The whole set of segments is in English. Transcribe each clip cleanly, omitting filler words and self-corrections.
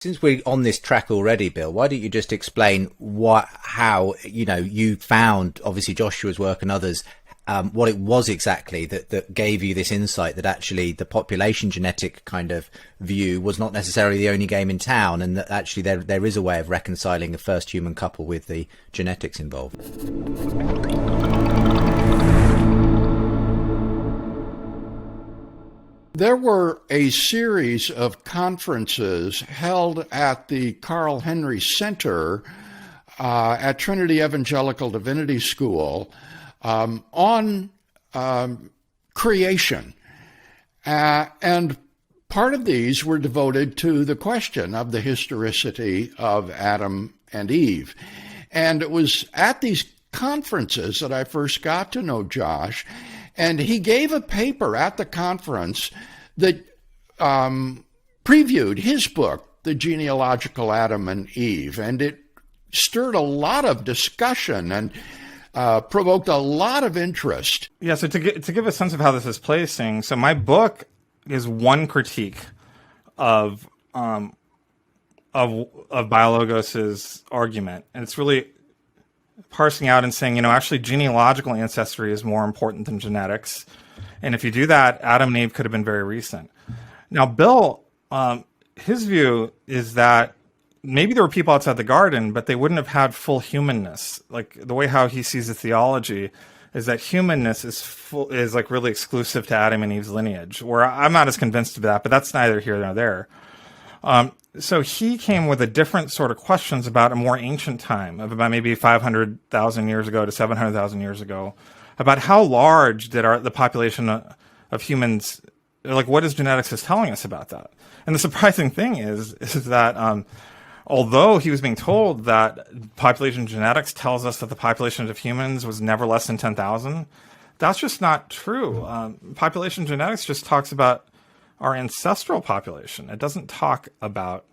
Since we're on this track already, Bill, why don't you just explain how you found, obviously Joshua's work and others, what it was exactly that gave you this insight that actually the population genetic kind of view was not necessarily the only game in town, and that actually there is a way of reconciling the first human couple with the genetics involved. There were a series of conferences held at the Carl Henry Center at Trinity Evangelical Divinity School on creation. And part of these were devoted to the question of the historicity of Adam and Eve. And it was at these conferences that I first got to know Josh. And he gave a paper at the conference that previewed his book, The Genealogical Adam and Eve. And it stirred a lot of discussion and provoked a lot of interest. Yeah, so to give a sense of how this is placing, so my book is one critique of Biologos's argument. And it's really parsing out and saying, actually genealogical ancestry is more important than genetics. And if you do that, Adam and Eve could have been very recent. Now, Bill, his view is that maybe there were people outside the garden, but they wouldn't have had full humanness. Like the way how he sees the theology is that humanness is like really exclusive to Adam and Eve's lineage, where I'm not as convinced of that, but that's neither here nor there. So he came with a different sort of questions about a more ancient time, of about maybe 500,000 years ago to 700,000 years ago, about how large did the population of humans, like what is genetics is telling us about that. And the surprising thing is that although he was being told that population genetics tells us that the population of humans was never less than 10,000, that's just not true. Population genetics just talks about our ancestral population. It doesn't talk about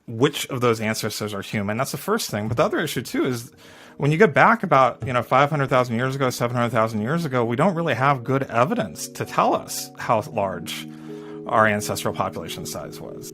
which of those ancestors are human. That's the first thing. But the other issue too is when you get back about 500,000 years ago, 700,000 years ago, we don't really have good evidence to tell us how large our ancestral population size was.